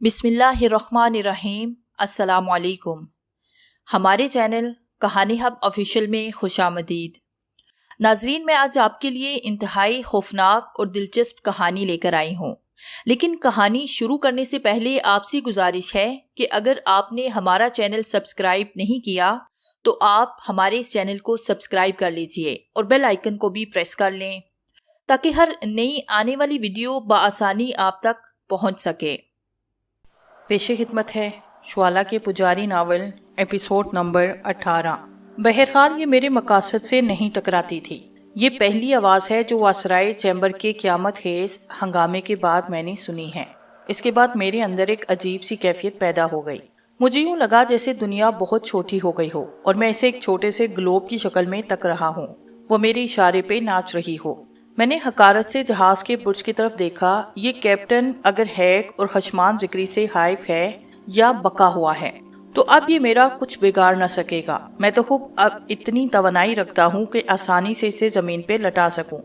बिस्मिल्लाहिर्रहमानिर्रहीम। अस्सलामु अलैकुम। हमारे चैनल कहानी हब ऑफिशियल में खुशामदीद। नाजरीन, मैं आज आपके लिए इंतहाई खौफनाक और दिलचस्प कहानी लेकर आई हूँ, लेकिन कहानी शुरू करने से पहले आपसे गुजारिश है कि अगर आपने हमारा चैनल सब्सक्राइब नहीं किया तो आप हमारे इस चैनल को सब्सक्राइब कर लीजिए और बेल आइकन को भी प्रेस कर लें ताकि हर नई आने वाली वीडियो बआसानी आप तक पहुँच सके। पेशे खिदमत है शुआला के पुजारी नावल एपिसोड नंबर 18। बहरहाल ये मेरे मकासद से नहीं टकराती थी। ये पहली आवाज़ है जो वासराए चैम्बर के क़यामत खेज हंगामे के बाद मैंने सुनी है। इसके बाद मेरे अंदर एक अजीब सी कैफियत पैदा हो गई। मुझे यूँ लगा जैसे दुनिया बहुत छोटी हो गई हो और मैं इसे एक छोटे से ग्लोब की शक्ल में तक रहा हूँ। वो मेरे इशारे पे नाच रही हो। मैंने हकारत से जहाज के बुर्ज की तरफ देखा। ये कैप्टन अगर हैक और खशमान जिक्री से हाइफ है या बका हुआ है तो अब ये मेरा कुछ बिगाड़ न सकेगा। मैं तो खूब अब इतनी तवनाई रखता हूँ कि आसानी से इसे जमीन पे लटा सकूं।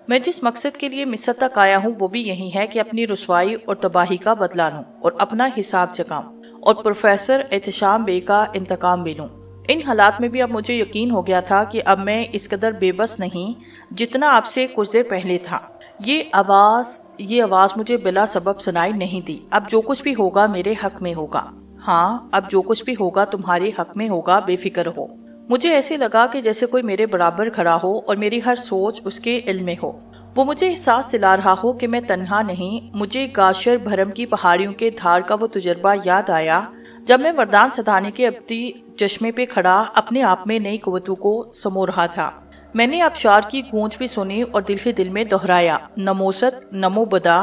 मैं जिस मकसद के लिए मिस्र तक आया हूँ वो भी यही है कि अपनी रुसवाई और तबाही का बदला लूं और अपना हिसाब चुकाऊं और प्रोफेसर एहतशाम बे का इंतकाम भी लूं। इन हालात में भी अब मुझे यकीन हो गया था कि अब मैं इस कदर बेबस नहीं जितना आपसे कुछ देर पहले था। ये आवाज मुझे बिला सबब सुनाई नहीं दी। अब जो कुछ भी होगा मेरे हक में होगा। हाँ, अब जो कुछ भी होगा तुम्हारे हक में होगा, बेफिक्र हो। मुझे ऐसे लगा कि जैसे कोई मेरे बराबर खड़ा हो और मेरी हर सोच उसके इल्म में हो। वो मुझे एहसास दिला रहा हो कि मैं तन्हा नहीं। मुझे गाशर भरम की पहाड़ियों के धार का वो तजुर्बा याद आया जब मैं वरदान सताने के अब्दी चश्मे पे खड़ा अपने आप में नई कुव्वतों को समो रहा था। मैंने अबशार की गूंज भी सुनी और दिल ही दिल में दोहराया, नमोसत नमो बदा।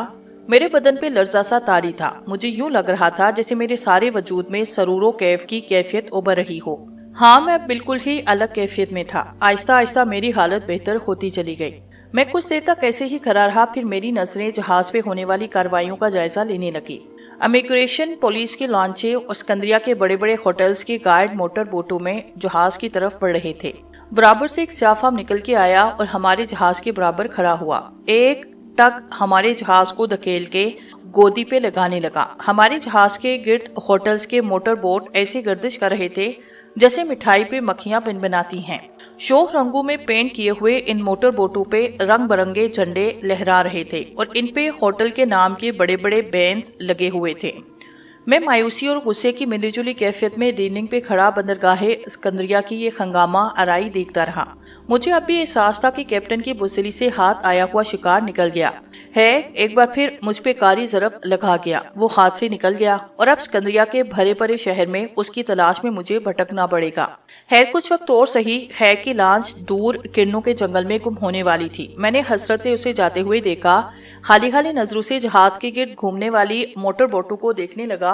मेरे बदन पे लर्जा सा तारी था। मुझे यूं लग रहा था जैसे मेरे सारे वजूद में सरूरो कैफ की कैफियत उभर रही हो। हाँ, मैं बिल्कुल ही अलग कैफियत में था। आहिस्ता आहिस्ता मेरी हालत बेहतर होती चली गई। मैं कुछ देर तक ऐसे ही खड़ा रहा। फिर मेरी नजरें जहाज पे होने वाली कार्रवाइयों का जायजा लेने लगी। इमिग्रेशन, पुलिस की लॉन्चें और सिकंदरिया के बड़े बड़े होटल्स के गाइड मोटर बोटों में जहाज की तरफ बढ़ रहे थे। बराबर से एक स्याफाम निकल के आया और हमारे जहाज के बराबर खड़ा हुआ। एक टक हमारे जहाज को धकेल के गोदी पे लगाने लगा। हमारे जहाज के गिर्द होटल्स के मोटर बोट ऐसे गर्दिश कर रहे थे जैसे मिठाई पे मक्खियां भिनभिनाती हैं। शोख रंगों में पेंट किए हुए इन मोटर बोटों पे रंग बरंगे झंडे लहरा रहे थे और इन पे होटल के नाम के बड़े बड़े बैनर्स लगे हुए थे। मैं मायूसी और गुस्से की मिलीजुली कैफियत में रेलिंग पे खड़ा बंदरगाहे सिकंदरिया की ये हंगामा आराई देखता रहा। मुझे अब भी एहसास था कि कैप्टन की बुजदली से हाथ आया हुआ शिकार निकल गया है। एक बार फिर मुझ पे कारी ज़रब लगा गया। वो हाथ से निकल गया और अब सिकंदरिया के भरे परे शहर में उसकी तलाश में मुझे भटकना पड़ेगा। खैर, कुछ वक्त और सही है कि लॉन्च दूर किरणों के जंगल में गुम होने वाली थी। मैंने हसरत से उसे जाते हुए देखा। हाली हाली नजरों से जहाज के गिर्द घूमने वाली मोटर बोटों को देखने लगा।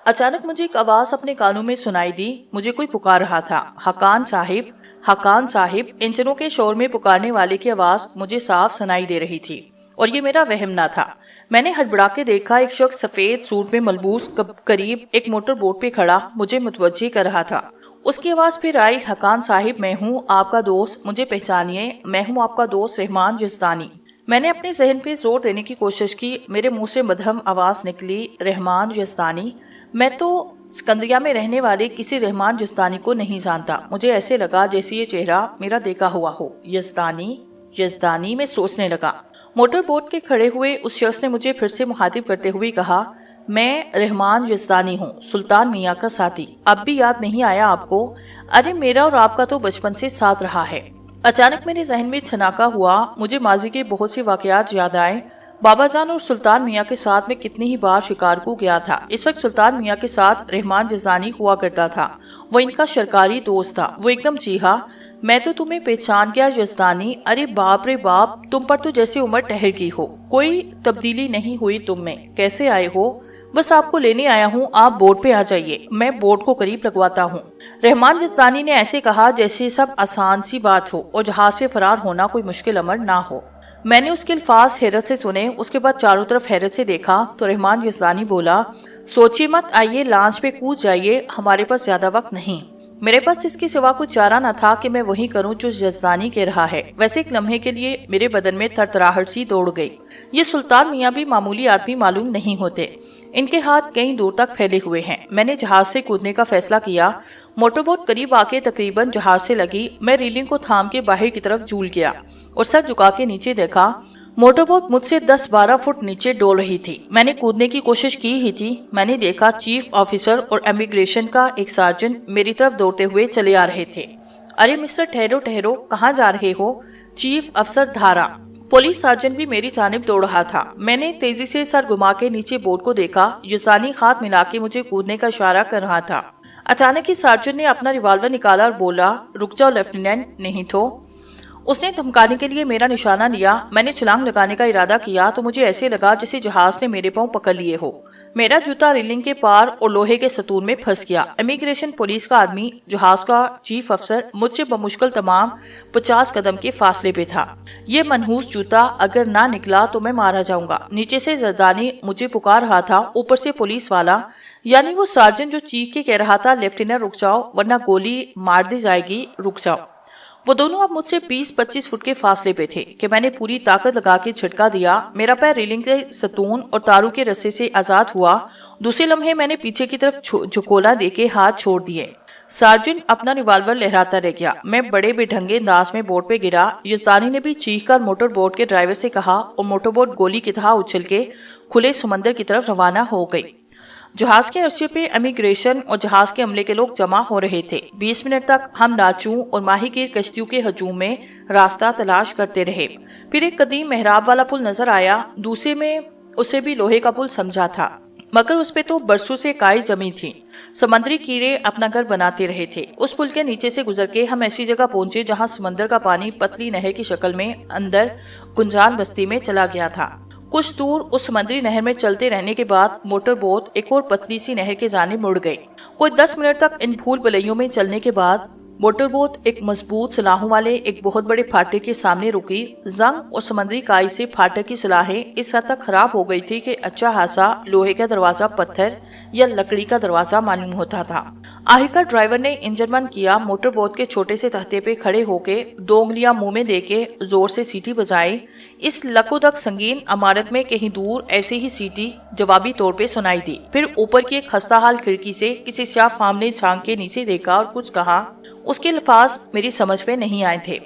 अचानक मुझे एक आवाज अपने कानों में सुनाई दी। मुझे कोई पुकार रहा था, हकान साहिब, हकान साहिब। इंजनों के शोर में पुकारने वाले की आवाज मुझे साफ सुनाई दे रही थी और ये मेरा वहम ना था। मैंने हड़बड़ा के देखा, एक शख्स सफेद सूट में मलबूस करीब एक मोटर बोट पे खड़ा मुझे मुतवज्जे कर रहा था। उसकी आवाज फिर आई, हकान साहिब, मैं हूँ आपका दोस्त, मुझे पहचानिए, मैं हूँ आपका दोस्त रहमान जस्तानी। मैंने अपने जहन पे जोर देने की कोशिश की। मेरे मुंह से मध्यम आवाज निकली, रहमान जस्तानी। मैं तो सिकंदरिया में रहने वाले किसी रहमान जस्तानी को नहीं जानता। मुझे ऐसे लगा जैसे ये चेहरा मेरा देखा हुआ हो। यज़दानी, मैं सोचने लगा। मोटर बोट के खड़े हुए उस शख्स ने मुझे फिर से मुखातिब करते हुए कहा, मैं रहमान यज़दानी हूँ, सुल्तान मियाँ का साथी। अब भी याद नहीं आया आपको? अरे, मेरा और आपका तो बचपन से साथ रहा है। अचानक मेरे जहन में छनाका हुआ। मुझे माजी के बहुत से वाकयात याद आए। बाबा जान और सुल्तान मियाँ के साथ में कितनी ही बार शिकार को गया था। इस वक्त सुल्तान मियाँ के साथ रहमान जज़दानी हुआ करता था। वो इनका सरकारी दोस्त था। वो एकदम चीहा, मैं तो तुम्हें पहचान गया यज़दानी। अरे बाप रे बाप, तुम पर तो जैसे उम्र ठहर गई हो, कोई तब्दीली नहीं हुई तुम में। कैसे आए हो? बस आपको लेने आया हूँ, आप बोट पे आ जाइए, मैं बोट को करीब लगवाता हूँ। रहमान जस्तानी ने ऐसे कहा जैसे सब आसान सी बात हो और जहाज से फरार होना कोई मुश्किल अमर ना हो। मैंने उसके अल्फाज हैरत से सुने। उसके बाद चारों तरफ हैरत से देखा तो रहमान जस्तानी बोला, सोचिए मत, आइए लॉन्च पे कूद जाइए, हमारे पास ज्यादा वक्त नहीं। मेरे पास इसके सिवा कुछ चारा न था कि मैं वही करूं जो जज़दानी कह रहा है। वैसे एक लम्हे के लिए मेरे बदन में थरथराहट सी दौड़ गई। ये सुल्तान मियाँ भी मामूली आदमी मालूम नहीं होते। ان کے ہاتھ کئی دور تک پھیلے ہوئے ہیں۔ میں نے جہاز سے کودنے کا فیصلہ کیا۔ موٹر بوٹ قریب آ کے تقریباً جہاز سے لگی۔ میں ریلنگ کو تھام کے باہر کی طرف جھول گیا اور سر جھکا کے نیچے دیکھا۔ موٹر بوٹ مجھ سے 10-12 فٹ نیچے ڈول رہی تھی۔ میں نے کودنے کی کوشش کی ہی تھی، میں نے دیکھا چیف آفیسر اور امیگریشن کا ایک سارجنٹ میری طرف دوڑتے ہوئے چلے آ رہے تھے۔ ارے مسٹر ٹھہرو ٹھہرو، کہاں جا رہے ہو؟ چیف افسر دھارا۔ پولیس سارجنٹ بھی میری جانب دوڑ رہا تھا۔ میں نے تیزی سے سر گھما کے نیچے بوٹ کو دیکھا۔ یزدانی ہاتھ ملا کے مجھے کودنے کا اشارہ کر رہا تھا۔ اچانک ہی سارجنٹ نے اپنا ریوالور نکالا اور بولا، رک جاؤ لیفٹیننٹ، نہیں تو۔ اس نے دھمکانے کے لیے میرا نشانہ لیا۔ میں نے چھلانگ لگانے کا ارادہ کیا تو مجھے ایسے لگا جیسے جہاز نے میرے پاؤں پکڑ لیے ہو۔ میرا جوتا ریلنگ کے پار اور لوہے کے ستون میں پھنس گیا۔ امیگریشن پولیس کا آدمی، جہاز کا چیف افسر، مجھ سے بمشکل تمام 50 قدم کے فاصلے پہ تھا۔ یہ منحوس جوتا اگر نہ نکلا تو میں مارا جاؤں گا۔ نیچے سے زردانی مجھے پکار رہا تھا، اوپر سے پولیس والا، یعنی وہ سارجنٹ جو چیخ کے کہہ رہا تھا، لیفٹیننٹ رک جاؤ ورنہ گولی مار دی جائے گی، رک جاؤ۔ وہ دونوں اب مجھ سے 20-25 فٹ کے فاصلے پہ تھے کہ میں نے پوری طاقت لگا کے جھٹکا دیا۔ میرا پیر ریلنگ کے ستون اور تاروں کے رسے سے آزاد ہوا۔ دوسرے لمحے میں نے پیچھے کی طرف جھکولا دے کے ہاتھ چھوڑ دیے۔ سارجنٹ اپنا ریوالور لہراتا رہ گیا۔ میں بڑے بے ڈھنگے انداز میں بوٹ پہ گرا۔ یزدانی نے بھی چیخ کر موٹر بوٹ کے ڈرائیور سے کہا اور موٹر بوٹ گولی کی طرح اچھل کے کھلے سمندر کی طرف روانہ ہو گئی۔ جہاز کے عرصے پہ امیگریشن اور جہاز کے عملے کے لوگ جمع ہو رہے تھے۔ 20 منٹ تک ہم ناچوں اور ماہی گیر کشتیوں کے ہجوم میں راستہ تلاش کرتے رہے۔ پھر ایک قدیم محراب والا پل نظر آیا۔ دوسرے میں اسے بھی لوہے کا پل سمجھا تھا، مگر اس پہ تو برسوں سے کائی جمی تھی۔ سمندری کیڑے اپنا گھر بناتے رہے تھے۔ اس پل کے نیچے سے گزر کے ہم ایسی جگہ پہنچے جہاں سمندر کا پانی پتلی نہر کی شکل میں اندر گنجان بستی میں چلا گیا تھا۔ کچھ دور اس سمندری نہر میں چلتے رہنے کے بعد موٹر بوٹ ایک اور پتلی سی نہر کے جانب مڑ گئی۔ کوئی 10 منٹ تک ان بھول بھلیوں میں چلنے کے بعد موٹر بوٹ ایک مضبوط سلاخوں والے ایک بہت بڑے پھاٹک کے سامنے رکی۔ زنگ اور سمندری کائی سے پھاٹک کی سلاخیں اس حد تک خراب ہو گئی تھی کہ اچھا خاصا لوہے کا دروازہ پتھر یا لکڑی کا دروازہ معلوم ہوتا تھا۔ آخرکار ڈرائیور نے انجن بند کیا۔ موٹر بوٹ کے چھوٹے سے تختے پہ کھڑے ہو کے 2 انگلیاں منہ میں دے کے زور سے سیٹی بجائی۔ اس لکودک سنگین عمارت میں کہیں دور ایسے ہی سیٹی جوابی طور پہ سنائی دی۔ پھر اوپر کی ایک خستہ حال کھڑکی سے کسی سیاہ فام نے جھانک کے نیچے دیکھا اور کچھ کہا۔ اس کے الفاظ میری سمجھ میں نہیں آئے تھے،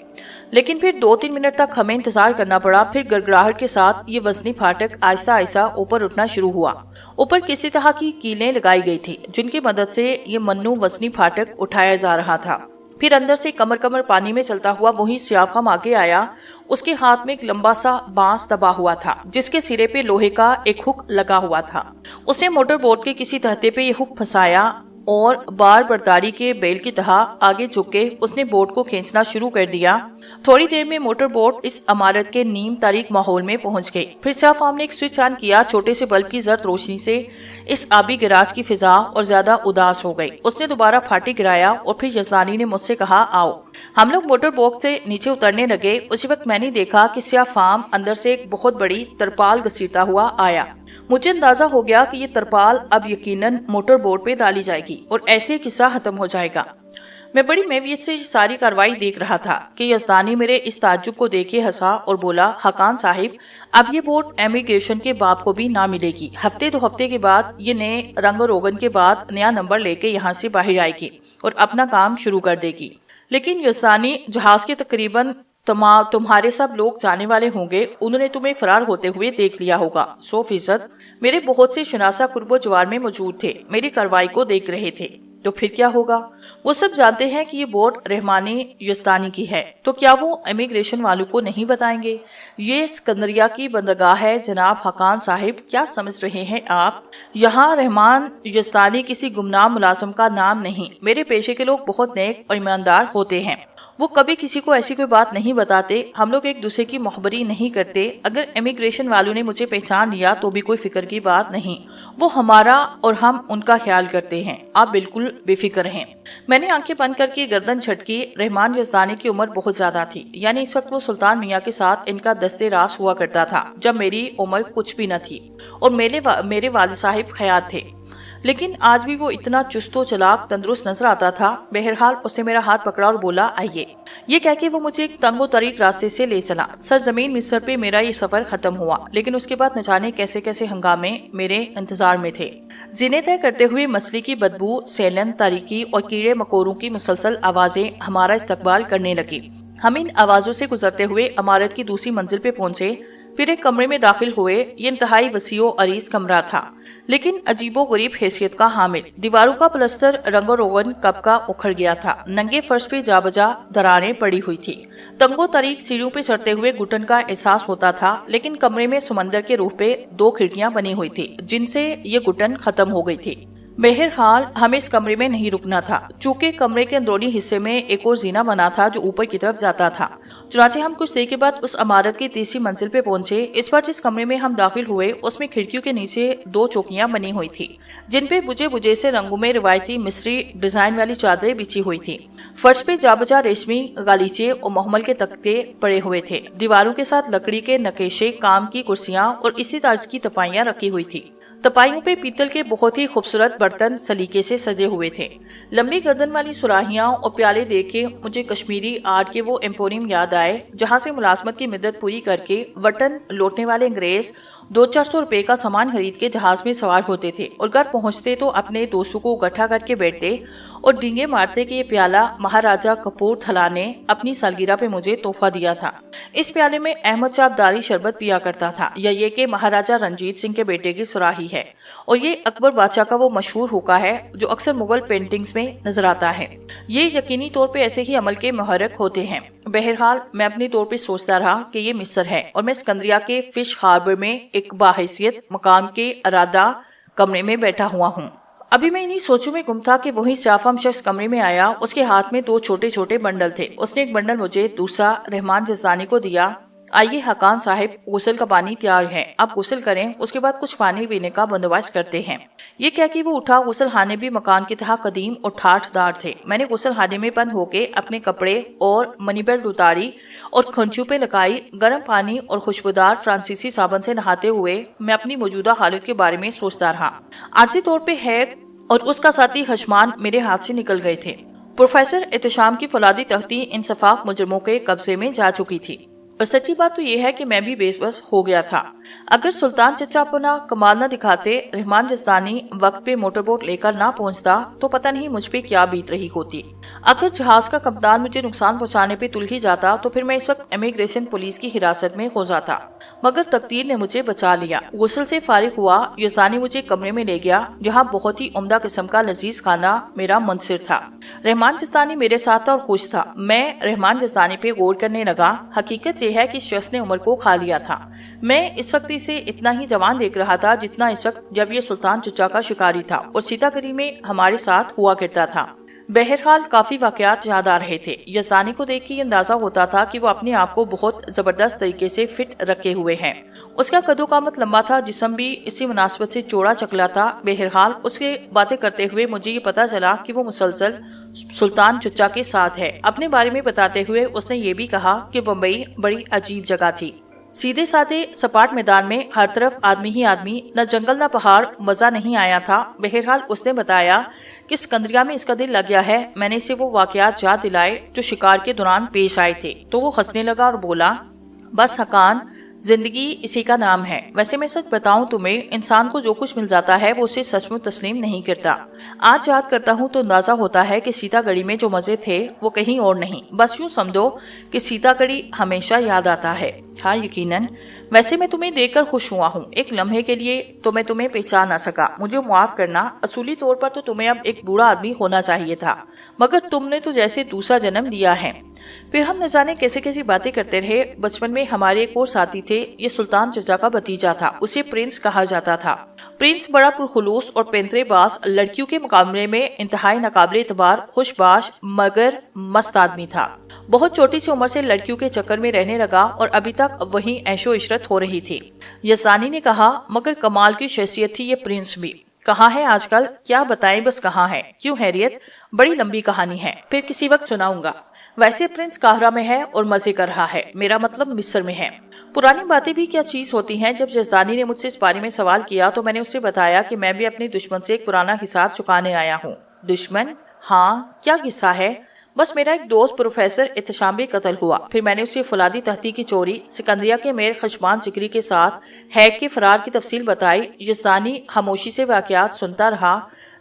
لیکن پھر 2-3 منٹ تک ہمیں انتظار کرنا پڑا۔ پھر گڑگڑاہٹ کے ساتھ یہ وزنی پھاٹک آہستہ آہستہ اوپر اٹھنا شروع ہوا۔ اوپر کسی طرح کی کیلیں لگائی گئی تھی جن کی مدد سے یہ منو وزنی پھاٹک اٹھایا جا رہا تھا۔ پھر اندر سے کمر کمر پانی میں چلتا ہوا وہی سیاہ فام آگے آیا۔ اس کے ہاتھ میں ایک لمبا سا بانس دبا ہوا تھا جس کے سرے پہ لوہے کا ایک ہک لگا ہوا تھا۔ اس نے موٹر بوٹ کے کسی تہتے پہ یہ ہک پھنسایا اور بار برداری کے بیل کی طرح آگے جھک کے اس نے بوٹ کو کھینچنا شروع کر دیا۔ تھوڑی دیر میں موٹر بوٹ اس عمارت کے نیم تاریک ماحول میں پہنچ گئی۔ پھر سیاہ فام نے ایک سوئچ آن کیا۔ چھوٹے سے بلب کی زرد روشنی سے اس آبی گراج کی فضا اور زیادہ اداس ہو گئی۔ اس نے دوبارہ پھاٹک گرایا اور پھر یزدانی نے مجھ سے کہا، آؤ۔ ہم لوگ موٹر بوٹ سے نیچے اترنے لگے۔ اسی وقت میں نے دیکھا کہ سیاہ فام اندر سے ایک بہت بڑی ترپال گھسیٹتا ہوا آیا۔ مجھے اندازہ ہو گیا کہ یہ ترپال اب یقیناً موٹر بوٹ پہ ڈالی جائے گی اور ایسے قصہ ختم ہو جائے گا۔ میں بڑی محویت سے یہ ساری کاروائی دیکھ رہا تھا کہ یزدانی میرے اس تعجب کو دیکھے ہنسا اور بولا، حقان صاحب، اب یہ بوٹ امیگریشن کے باپ کو بھی نہ ملے گی۔ ہفتے 2 ہفتے کے بعد یہ نئے رنگ و روغن کے بعد نیا نمبر لے کے یہاں سے باہر آئے گی اور اپنا کام شروع کر دے گی۔ لیکن یزدانی، جہاز کے تقریباً تمہارے سب لوگ جانے والے ہوں گے۔ انہوں نے تمہیں فرار ہوتے ہوئے دیکھ لیا ہوگا۔ 100%۔ میرے بہت سے شناسا قرب و جوار میں موجود تھے، میری کارروائی کو دیکھ رہے تھے۔ تو پھر کیا ہوگا؟ وہ سب جانتے ہیں کہ یہ بوٹ رحمانی یزدانی کی ہے، تو کیا وہ امیگریشن والوں کو نہیں بتائیں گے؟ یہ اسکندریہ کی بندرگاہ ہے جناب حقان صاحب، کیا سمجھ رہے ہیں آپ؟ یہاں رحمان یزدانی کسی گمنام ملازم کا نام نہیں۔ میرے پیشے کے لوگ بہت نیک اور ایماندار ہوتے ہیں، وہ کبھی کسی کو ایسی کوئی بات نہیں بتاتے۔ ہم لوگ ایک دوسرے کی مخبری نہیں کرتے۔ اگر امیگریشن والوں نے مجھے پہچان لیا تو بھی کوئی فکر کی بات نہیں، وہ ہمارا اور ہم ان کا خیال کرتے ہیں۔ آپ بالکل بے فکر ہیں۔ میں نے آنکھیں بند کر کے گردن جھٹکی۔ رحمان یزدانی کی عمر بہت زیادہ تھی، یعنی اس وقت وہ سلطان میاں کے ساتھ ان کا دستے راس ہوا کرتا تھا، جب میری عمر کچھ بھی نہ تھی اور میرے والد صاحب حیات تھے۔ لیکن آج بھی وہ اتنا چست و چلاک تندرست نظر آتا تھا۔ بہرحال اسے میرا ہاتھ پکڑا اور بولا آئیے۔ یہ کہہ کے وہ مجھے ایک تنگ و طریق راستے سے لے چلا۔ سرزمین مصر پہ میرا یہ سفر ختم ہوا، لیکن اس کے بعد نہ جانے کیسے کیسے ہنگامے میرے انتظار میں تھے۔ زینے طے کرتے ہوئے مچھلی کی بدبو، سیلن، تاریکی اور کیڑے مکوڑوں کی مسلسل آوازیں ہمارا استقبال کرنے لگی۔ ہم ان آوازوں سے گزرتے ہوئے عمارت کی دوسری منزل پہ پہنچے، پھر ایک کمرے میں داخل ہوئے۔ یہ انتہائی وسیع و عریض کمرہ تھا، لیکن عجیب و غریب حیثیت کا حامل۔ دیواروں کا پلستر رنگ و روغن کب کا اکھڑ گیا تھا، ننگے فرش پہ جا بجا دراریں پڑی ہوئی تھی۔ تنگ و طریق سیڑھیوں پہ چڑھتے ہوئے گھٹن کا احساس ہوتا تھا، لیکن کمرے میں سمندر کے روح پہ 2 کھڑکیاں بنی ہوئی تھی جن سے یہ گھٹن ختم ہو گئی تھی۔ بہرحال ہمیں اس کمرے میں نہیں رکنا تھا، چونکہ کمرے کے اندرونی حصے میں ایک اور زینہ بنا تھا جو اوپر کی طرف جاتا تھا۔ چنانچہ ہم کچھ دیر کے بعد اس عمارت کی تیسری منزل پہ پہنچے۔ اس بار جس کمرے میں ہم داخل ہوئے اس میں کھڑکیوں کے نیچے 2 چوکیاں بنی ہوئی تھی، جن پہ بجے بجے سے رنگوں میں روایتی مصری ڈیزائن والی چادریں بچھی ہوئی تھی۔ فرش پہ جا بجا ریشمی غالیچے اور محمل کے تختے پڑے ہوئے تھے۔ دیواروں کے ساتھ لکڑی کے نقیشے، کام کی کرسیاں اور اسی طرز کی تپائیاں رکھی ہوئی تھی۔ تپائیوں پہ پیتل کے بہت ہی خوبصورت برتن سلیقے سے سجے ہوئے تھے۔ لمبی گردن والی سراہیاں اور پیالے دیکھ کے مجھے کشمیری آرٹ کے وہ ایمپوریم یاد آئے جہاں سے ملازمت کی مدت پوری کر کے وطن لوٹنے والے انگریز 200-400 روپے کا سامان خرید کے جہاز میں سوار ہوتے تھے اور گھر پہنچتے تو اپنے دوستوں کو اکٹھا کر کے بیٹھتے اور ڈینگے مارتے کہ یہ پیالہ مہاراجہ کپور تھلا نے اپنی سالگرہ پہ مجھے تحفہ دیا تھا۔ اس پیالے میں احمد شاہ ابدالی شربت پیا کرتا تھا، یا یہ کہ مہاراجہ رنجیت سنگھ کے بیٹے کی سراہی ہے، اور یہ اکبر بادشاہ کا وہ مشہور ہوکا ہے جو اکثر مغل پینٹنگز میں نظر آتا ہے۔ یہ یقینی طور پہ ایسے ہی عمل کے محرک ہوتے ہیں۔ بہرحال میں اپنی طور پہ سوچتا رہا کہ یہ مصر ہے اور میں اسکندریہ کے فش ہاربر میں ایک باحیثیت مقام کے ارادہ کمرے میں بیٹھا ہوا ہوں۔ ابھی میں انہی سوچوں میں گم تھا کہ وہی سیاہ شخص کمرے میں آیا۔ اس کے ہاتھ میں 2 چھوٹے چھوٹے بنڈل تھے۔ اس نے ایک بنڈل مجھے، دوسرا رحمان جزدانی کو دیا۔ آئیے حقان صاحب، غسل کا پانی تیار ہے، آپ غسل کریں، اس کے بعد کچھ پانی پینے کا بندوبست کرتے ہیں۔ یہ کہہ کے وہ اٹھا۔ غسل خانے بھی مکان کی طرح قدیم اور ٹھاٹھ دار تھے۔ میں نے غسل خانے میں بند ہو کے اپنے کپڑے اور منی بیلٹ اتاری اور کھنچیوں پہ لگائی۔ گرم پانی اور خوشبودار فرانسیسی صابن سے نہاتے ہوئے میں اپنی موجودہ حالت کے بارے میں سوچتا رہا۔ عارضی طور پہ ہیگ اور اس کا ساتھی خشمان میرے ہاتھ سے نکل گئے تھے۔ پروفیسر احتشام کی فولادی تختی انصفاف مجرموں کے قبضے میں جا چکی تھی، اور سچی بات تو یہ ہے کہ میں بھی بے بس ہو گیا تھا۔ اگر سلطان چچا اپنا کمال نہ دکھاتے، رحمان جزدانی وقت پہ موٹر بوٹ لے کر نہ پہنچتا، تو پتہ نہیں مجھ پہ کیا بیت رہی ہوتی۔ اگر جہاز کا کپتان مجھے نقصان پہنچانے پہ تل ہی جاتا تو پھر میں اس وقت امیگریشن پولیس کی حراست میں ہو جاتا، مگر تقدیر نے مجھے بچا لیا۔ غسل سے فارغ ہوا، جزدانی مجھے کمرے میں لے گیا جہاں بہت ہی عمدہ قسم کا لذیذ کھانا میرا منتظر تھا۔ رحمان جزدانی میرے ساتھ تھا اور خوش تھا۔ میں رحمان جزدانی پہ غور کرنے لگا۔ حقیقت یہ ہے کہ شخص نے عمر کو کھا لیا تھا۔ میں اس وقت اسے اتنا ہی جوان دیکھ رہا تھا جتنا اس وقت جب یہ سلطان چچا کا شکاری تھا اور سیتا گری میں ہمارے ساتھ ہوا کرتا تھا۔ بہرحال کافی واقعات یاد آ رہے تھے۔ یزدانی کو دیکھ کے یہ اندازہ ہوتا تھا کہ وہ اپنے آپ کو بہت زبردست طریقے سے فٹ رکھے ہوئے ہیں۔ اس کا قد و قامت لمبا تھا، جسم بھی اسی مناسبت سے چوڑا چکلا تھا۔ بہرحال اس کے باتیں کرتے ہوئے مجھے یہ پتا چلا کہ وہ مسلسل سلطان چچا کے ساتھ ہے۔ اپنے بارے میں بتاتے ہوئے اس نے یہ بھی کہا کہ بمبئی بڑی عجیب جگہ تھی، سیدھے سادے سپاٹ میدان میں ہر طرف آدمی ہی آدمی، نہ جنگل نہ پہاڑ، مزہ نہیں آیا تھا۔ بہرحال اس نے بتایا کہ اسکندریہ میں اس کا دل لگ گیا ہے۔ میں نے اسے وہ واقعات یاد دلائے جو شکار کے دوران پیش آئے تھے تو وہ ہنسنے لگا اور بولا، بس حقان، زندگی اسی کا نام ہے۔ ویسے میں سچ بتاؤں تمہیں، انسان کو جو کچھ مل جاتا ہے وہ اسے سچ مچ تسلیم نہیں کرتا۔ آج یاد کرتا ہوں تو اندازہ ہوتا ہے کہ سیتا گڑھی میں جو مزے تھے وہ کہیں اور نہیں۔ بس یوں سمجھو کہ سیتا گڑھی ہمیشہ یاد آتا ہے۔ ہاں یقیناً۔ ویسے میں تمہیں دیکھ کر خوش ہوا ہوں۔ ایک لمحے کے لیے تو میں تمہیں پہچان نہ سکا، مجھے معاف کرنا۔ اصولی طور پر تو تمہیں اب ایک بوڑھا آدمی ہونا چاہیے تھا، مگر تم نے تو جیسے دوسرا جنم لیا ہے۔ پھر ہم نہ جانے کیسے کیسی باتیں کرتے رہے۔ بچپن میں ہمارے ایک اور ساتھی تھے، یہ سلطان چچا کا بھتیجا تھا، اسے پرنس کہا جاتا تھا۔ پرنس بڑا پرخلوص اور پینترے باز، لڑکیوں کے مقابلے میں انتہائی ناقابل اعتبار، خوش باش مگر مست آدمی تھا۔ بہت چھوٹی سی عمر سے لڑکیوں کے چکر میں رہنے لگا اور ابھی تک وہی عیش و عشرت ہو رہی تھی۔ یزدانی نے کہا، مگر کمال کی شخصیت تھی یہ پرنس بھی۔ کہاں ہے آج کل؟ کیا بتائیں، بس کہاں ہے؟ کیوں خیریت؟ بڑی لمبی کہانی ہے، پھر کسی وقت سناؤں گا۔ ویسے پرنس قاہرہ میں ہے اور مزے کر رہا ہے، میرا مطلب مصر میں ہے۔ پرانی باتیں بھی کیا چیز ہوتی ہیں۔ جب یزدانی نے مجھ سے اس بارے میں سوال کیا تو میں نے اسے بتایا کہ میں بھی اپنے دشمن سے ایک پرانا حساب چکانے آیا ہوں۔ دشمن؟ ہاں، کیا قصہ ہے؟ بس میرا ایک دوست پروفیسر احتشام بھی قتل ہوا۔ پھر میں نے اسے فولادی تختی کی چوری، سکندریہ کے میر خشمان ذکری کے ساتھ ہیگ کے فرار کی تفصیل بتائی۔ یزدانی خاموشی سے واقعات سنتا رہا۔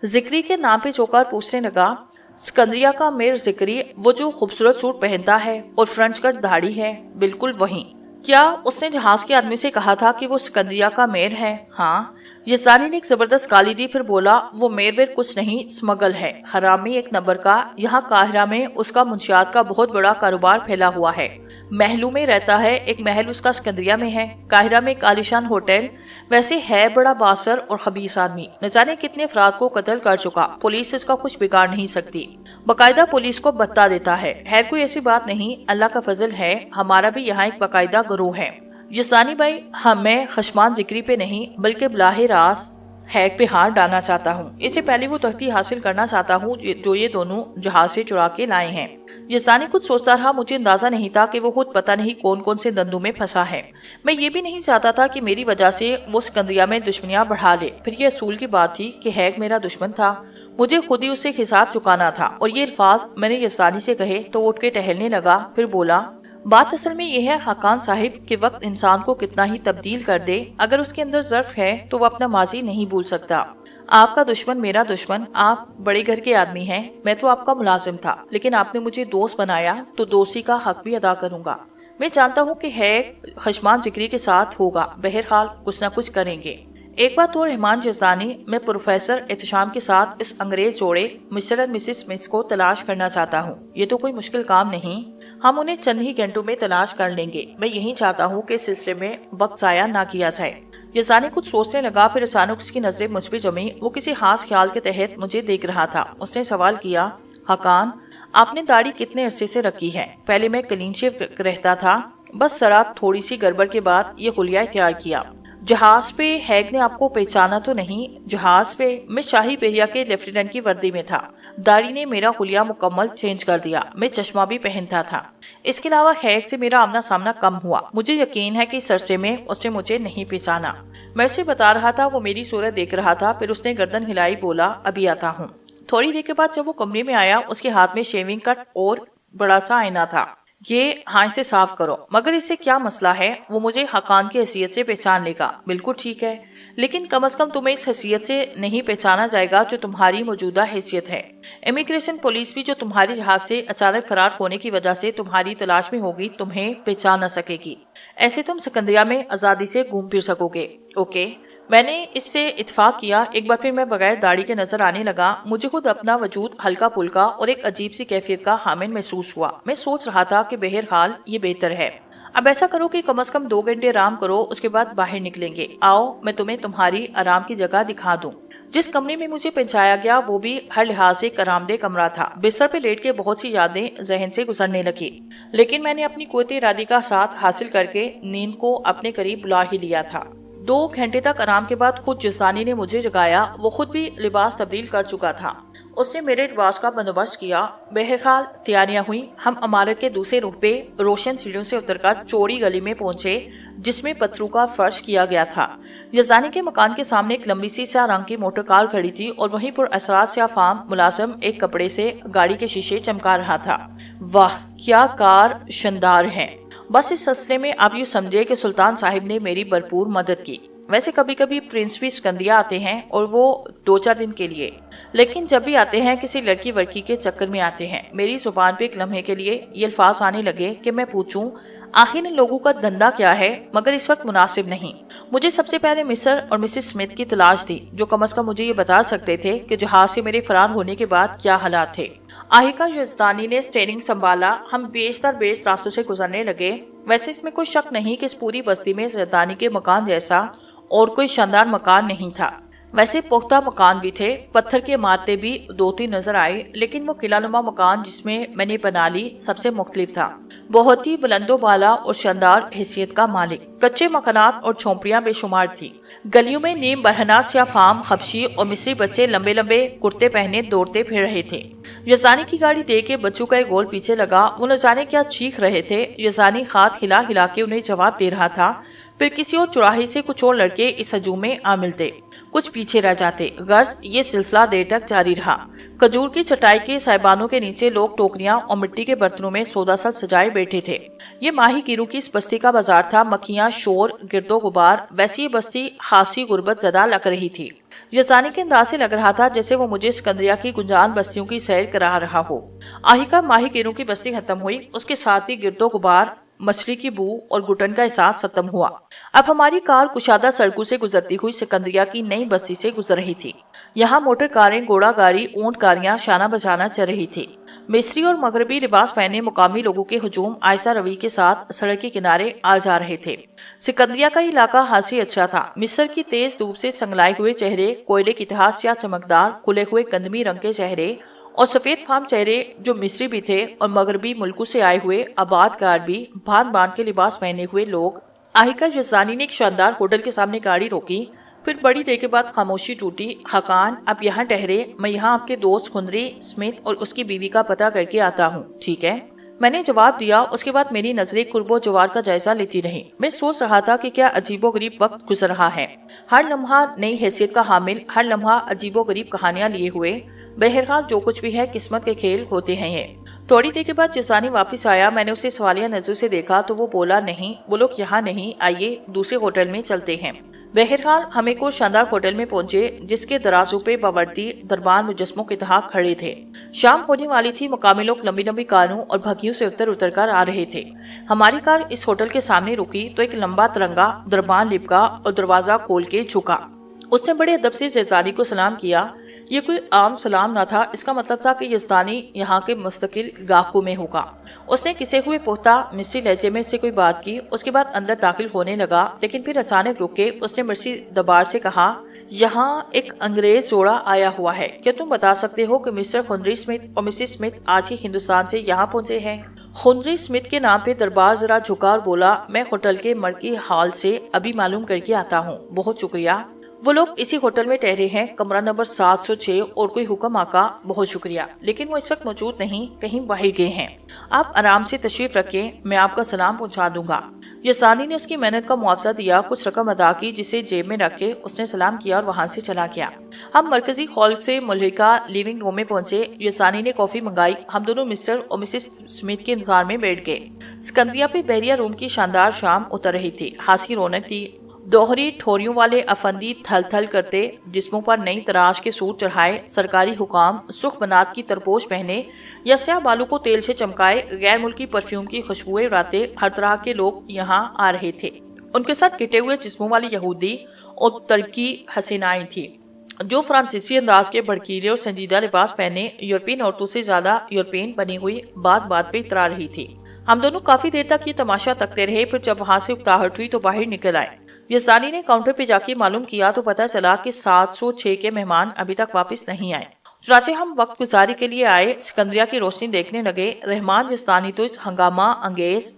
ذکری کے نام پہ چوکار پوچھنے لگا، سکندریہ کا میر ذکری، وہ جو خوبصورت سوٹ پہنتا ہے اور فرنچ کٹ داڑھی ہے؟ بالکل وہی۔ کیا اس نے جہاز کے آدمی سے کہا تھا کہ وہ سکندریہ کا میر ہے؟ ہاں۔ یزدانی نے ایک زبردست گالی دی، پھر بولا، وہ میر ویر کچھ نہیں، سمگل ہے، حرامی ایک نمبر کا۔ یہاں قاہرہ میں اس کا منشیات کا بہت بڑا کاروبار پھیلا ہوا ہے۔ محلوں میں رہتا ہے، ایک محل اس کا سکندریہ میں ہے، قاہرہ میں ایک عالیشان ہوٹل۔ ویسے ہے بڑا باثر اور خبیث آدمی، نہ جانے کتنے افراد کو قتل کر چکا۔ پولیس اس کا کچھ بگاڑ نہیں سکتی، باقاعدہ پولیس کو بتا دیتا ہے۔ خیر کوئی ایسی بات نہیں، اللہ کا فضل ہے، ہمارا بھی یہاں ایک باقاعدہ گروہ ہے۔ یزدانی بھائی، میں خشمان ذکری پہ نہیں بلکہ براہ راست ہیگ پہ ہار ڈالنا چاہتا ہوں۔ اس سے پہلے وہ تختی حاصل کرنا چاہتا ہوں جو یہ دونوں جہاز سے چرا کے لائے ہیں۔ یزدانی کچھ سوچتا رہا۔ مجھے اندازہ نہیں تھا کہ وہ خود پتہ نہیں کون کون سے دندوں میں پھنسا ہے۔ میں یہ بھی نہیں چاہتا تھا کہ میری وجہ سے وہ سکندریہ میں دشمنیاں بڑھا لے۔ پھر یہ اصول کی بات تھی کہ ہیگ میرا دشمن تھا، مجھے خود ہی اس سے حساب چکانا تھا، اور یہ الفاظ میں نے یزدانی سے کہے تو اٹھ کے ٹہلنے لگا۔ پھر بولا، بات اصل میں یہ ہے خاقان صاحب کہ وقت انسان کو کتنا ہی تبدیل کر دے، اگر اس کے اندر ظرف ہے تو وہ اپنا ماضی نہیں بھول سکتا۔ آپ کا دشمن میرا دشمن، آپ بڑے گھر کے آدمی ہیں، میں تو آپ کا ملازم تھا، لیکن آپ نے مجھے دوست بنایا تو دوستی کا حق بھی ادا کروں گا۔ میں جانتا ہوں کہ ہیگ خشمان ذکری کے ساتھ ہوگا، بہرحال کچھ نہ کچھ کریں گے۔ ایک بات تو رحمان یزدانی، میں پروفیسر احتشام کے ساتھ اس انگریز جوڑے مسٹر اور مسز اسمتھ کو تلاش کرنا چاہتا ہوں۔ یہ تو کوئی مشکل کام نہیں، ہم انہیں چند ہی گھنٹوں میں تلاش کر لیں گے۔ میں یہی چاہتا ہوں کہ اس سلسلے میں وقت ضائع نہ کیا جائے۔ یزدانی کچھ سوچنے لگا، پھر اچانک اس کی نظریں مجھ پہ جمی۔ وہ کسی خاص خیال کے تحت مجھے دیکھ رہا تھا۔ اس نے سوال کیا، خاقان، آپ نے داڑھی کتنے عرصے سے رکھی ہے؟ پہلے میں کلین شیو رہتا تھا، بس ذرا تھوڑی سی گڑبڑ کے بعد یہ خلیہ اختیار کیا۔ جہاز پہ ہیگ نے آپ کو پہچانا تو نہیں؟ جہاز پہ میں شاہی بحریہ کے لیفٹیننٹ کی وردی میں تھا، داڑھی نے میرا خلیہ مکمل چینج کر دیا، میں چشمہ بھی پہنتا تھا۔ اس کے علاوہ ہیگ سے میرا آمنا سامنا کم ہوا، مجھے یقین ہے کہ اس عرصے میں اس نے مجھے نہیں پہچانا۔ میں اسے بتا رہا تھا، وہ میری صورت دیکھ رہا تھا، پھر اس نے گردن ہلائی، بولا، ابھی آتا ہوں۔ تھوڑی دیر کے بعد جب وہ کمرے میں آیا، اس کے ہاتھ میں شیونگ کٹ اور بڑا سا آئینہ تھا۔ یہ ہاتھ سے صاف کرو۔ مگر اس سے کیا مسئلہ ہے؟ وہ مجھے خاقان کی حیثیت سے پہچان لے گا۔ بالکل ٹھیک ہے، لیکن کم از کم تمہیں اس حیثیت سے نہیں پہچانا جائے گا جو تمہاری موجودہ حیثیت ہے۔ امیگریشن پولیس بھی جو تمہارے جہاز سے اچانک فرار ہونے کی وجہ سے تمہاری تلاش میں ہوگی، تمہیں پہچان نہ سکے گی۔ ایسے تم سکندریہ میں آزادی سے گھوم پھر سکو گے۔ اوکے، میں نے اس سے اتفاق کیا۔ ایک بار پھر میں بغیر داڑھی کے نظر آنے لگا۔ مجھے خود اپنا وجود ہلکا پھلکا اور ایک عجیب سی کیفیت کا حامل محسوس ہوا۔ میں سوچ رہا تھا کہ بہرحال یہ بہتر ہے۔ اب ایسا کرو کہ کم از کم 2 گھنٹے آرام کرو، اس کے بعد باہر نکلیں گے۔ آؤ میں تمہیں تمہاری آرام کی جگہ دکھا دوں۔ جس کمرے میں مجھے پہنچایا گیا وہ بھی ہر لحاظ سے ایک آرامدہ کمرہ تھا۔ بستر پہ لیٹ کے بہت سی یادیں ذہن سے گزرنے لگی، لیکن میں نے اپنی قوت ارادی کا ساتھ حاصل کر کے نیند کو اپنے قریب بلا ہی لیا تھا۔ 2 گھنٹے تک آرام کے بعد خود یزدانی نے مجھے جگایا۔ وہ خود بھی لباس تبدیل کر چکا تھا۔ اس نے میرے لباس کا بندوبست کیا۔ بہرحال تیاریاں ہوئیں۔ ہم عمارت کے دوسرے رخ پہ روشن سیڑھیوں سے اتر کر چوڑی گلی میں پہنچے جس میں پتھروں کا فرش کیا گیا تھا۔ یزدانی کے مکان کے سامنے ایک لمبی سی سیاہ رنگ کی موٹر کار کھڑی تھی اور وہیں پر اسرار سیاہ فام ملازم ایک کپڑے سے گاڑی کے شیشے چمکا رہا تھا۔ واہ، کیا کار شاندار ہے! بس اس سلسلے میں آپ یوں سمجھے کہ سلطان صاحب نے میری بھرپور مدد کی۔ ویسے کبھی کبھی پرنس بھی سکندریہ آتے ہیں، اور وہ 2-4 دن کے لیے، لیکن جب بھی آتے ہیں کسی لڑکی ورکی کے چکر میں آتے ہیں۔ میری زبان پہ ایک لمحے کے لیے یہ الفاظ آنے لگے کہ میں پوچھوں، آخر ان لوگوں کا دھندا کیا ہے؟ مگر اس وقت مناسب نہیں۔ مجھے سب سے پہلے مسٹر اور مسز اسمتھ کی تلاش تھی، جو کم از کم مجھے یہ بتا سکتے تھے کہ جہاز سے میرے فرار ہونے کے بعد کیا حالات تھے۔ آہستہ یزدانی نے اسٹیئرنگ سنبھالا۔ ہم بیش در بیش راستوں سے گزرنے لگے۔ ویسے اس میں کوئی شک نہیں کہ اس پوری بستی میں یزدانی کے مکان جیسا اور کوئی شاندار مکان نہیں تھا۔ वैसे पुख्ता मकान भी थे, पत्थर के इमारतें भी 2-3 नजर आई, लेकिन वो किलानुमा मकान जिसमें मैंने बना ली सबसे मुख्तलिफ था। बहुत ही बुलंदो बाला और शानदार हैसियत का मालिक। कच्चे मकानात और झोंपड़ियां बेशुमार थी। गलियों में नीम बरहनास या फार्म खबशी और मिस्री बच्चे लंबे लंबे कुर्ते पहने दौड़ते फिर रहे थे। यजानी की गाड़ी देख के बच्चों का एक गोल पीछे लगा। वो न जाने क्या चीख रहे थे। यजानी हाथ हिला हिला के उन्हें जवाब दे रहा था। फिर किसी और चौराहे से कुछ और लड़के इस हजूम में आ मिलते, कुछ पीछे रह जाते। गर्ज ये सिलसिला देर तक जारी रहा। खजूर की चटाई के साइबानों के नीचे लोग टोकरियां और मिट्टी के बर्तनों में सौदा सब सजाए बैठे थे। ये माही गिरों की इस बस्ती का बाजार था। मक्खियां, शोर, गिरदो गुबार। वैसी ये बस्ती खासी गुर्बत ज़दा लग रही थी। यजानी के अंदाज से लग रहा था जैसे वो मुझे सिकंदरिया की गुंजान बस्तियों की सैर करा रहा हो। आहिका माही गिरों की बस्ती खत्म हुई, उसके साथ ही गिरदो गुबार, मछली की बू और घुटन का एहसास खत्म हुआ। अब हमारी कार कुशादा सड़कों से गुजरती हुई सिकंदरिया की नई बस्ती से गुजर रही थी। यहाँ मोटर कारें, घोड़ा गाड़ी, ऊंट गाड़ियां शाना बजाना चल रही थी। मिस्री और मगरबी लिबास पहने मुकामी लोगों के हुजूम आयसा रवि के साथ सड़क के किनारे आ जा रहे थे। सिकंदरिया का इलाका हासी अच्छा था। मिस्र की तेज धूप से संगलाए हुए चेहरे, कोयले की इतिहास या चमकदार खुले हुए कंदमी रंग के चेहरे और सफेद फार्म चेहरे जो मिस्री भी थे और मगरबी मुल्कों से आए हुए आबादकार भी, भांत भांत के लिबास पहने हुए लोग। आहिका यजानी ने एक शानदार होटल के सामने गाड़ी रोकी। फिर बड़ी देर के बाद खामोशी टूटी। खाकान, आप यहाँ ठहरे, मैं यहाँ आपके दोस्त खुंदरी स्मिथ और उसकी बीवी का पता करके आता हूँ, ठीक है? मैंने जवाब दिया। उसके बाद मेरी नजरें कुर्बो जवार का जायजा लेती रही। मैं सोच रहा था कि क्या अजीबो गरीब वक्त गुजर रहा है। हर लम्हा नई हैसियत का हामिल, हर लम्हा अजीबो गरीब कहानियां लिए हुए। बहरहाल जो कुछ भी है किस्मत के खेल होते हैं ये। थोड़ी देर के बाद यजानी वापस आया। मैंने उसे सवालिया नजर से देखा तो वो बोला, नहीं, वो लोग यहाँ नहीं, आइए दूसरे होटल में चलते हैं। बहरहाल हम एक और शानदार होटल में पहुंचे जिसके दराजों पे बावर्दी दरबार मुजस्मों के तहत खड़े थे। शाम होने वाली थी। मुकामी लोग लंबी लंबी कारों और भगियों से उतर कर आ रहे थे। हमारी कार इस होटल के सामने रुकी तो एक लंबा तिरंगा दरबार लिपका और दरवाजा खोल के झुका। उसने बड़े अदब से यज़दानी को सलाम किया। ये कोई आम सलाम न था। इसका मतलब था कि यज़दानी यहाँ के मुस्तकिल गाहकों में होगा। उसने किसे हुए पुख्ता मिस्री लहजे में से कोई बात की। उसके बाद अंदर दाखिल होने लगा, लेकिन फिर अचानक रुक के उसने मिस्री दरबार से कहा, यहाँ एक अंग्रेज जोड़ा आया हुआ है। क्या तुम बता सकते हो कि मिस्टर खुंदरी स्मिथ और मिसेस स्मिथ आज ही हिंदुस्तान से यहाँ पहुंचे हैं? खुंदरी स्मिथ के नाम पे दरबार जरा झुका और बोला, मैं होटल के मर्की हॉल से अभी मालूम करके आता हूँ, बहुत शुक्रिया। वो लोग इसी होटल में ठहरे हैं, कमरा नंबर 706। और कोई हुक्म आका? बहुत शुक्रिया, लेकिन वो इस वक्त मौजूद नहीं, कहीं बाहर गए हैं। आप आराम से तशरीफ रखें, मैं आपका सलाम पहुंचा दूंगा। यज़दानी ने उसकी मेहनत का मुआवजा दिया, कुछ रकम अदा की जिसे जेब में रख के उसने सलाम किया और वहां से चला गया। हम मरकजी हॉल से मुल्हिका लिविंग रूम में पहुंचे। यज़दानी ने कॉफी मंगाई। हम दोनों मिस्टर और मिसेस स्मिथ के इंतजार में बैठ गए। सिकंदरिया पे बहरिया रूम की शानदार शाम उतर रही थी। खासी रौनक थी। दोहरी ठोरियों वाले अफंदी थल थल करते, जिस्मों पर नई तराश के सूट चढ़ाए सरकारी हुकाम सुख बनात की तरपोश पहने या स्याह बालों को तेल से चमकाए गैर मुल्की परफ्यूम की खुशबुएं उड़ाते हर तरह के लोग यहाँ आ रहे थे। उनके साथ किटे हुए जिस्मों वाली यहूदी और तुर्की हसीनाएं थी जो फ्रांसीसी अंदाज के भड़कीले और संजीदा लिबास पहने यूरोपियन औरतों से ज्यादा यूरोपियन बनी हुई बात बात पे इतरा रही थी। हम दोनों काफी देर तक ये तमाशा तकते रहे। फिर जब वहां से उकताहट हुई तो बाहर निकल आए। यज़दानी ने काउंटर पे जाके मालूम किया तो पता चला कि 706 के मेहमान अभी तक वापस नहीं आए। चुनांचे हम वक्त गुजारी के लिए आए, सिकंदरिया की रोशनी देखने लगे। रहमान यज़दानी तो इस हंगामा अंगेज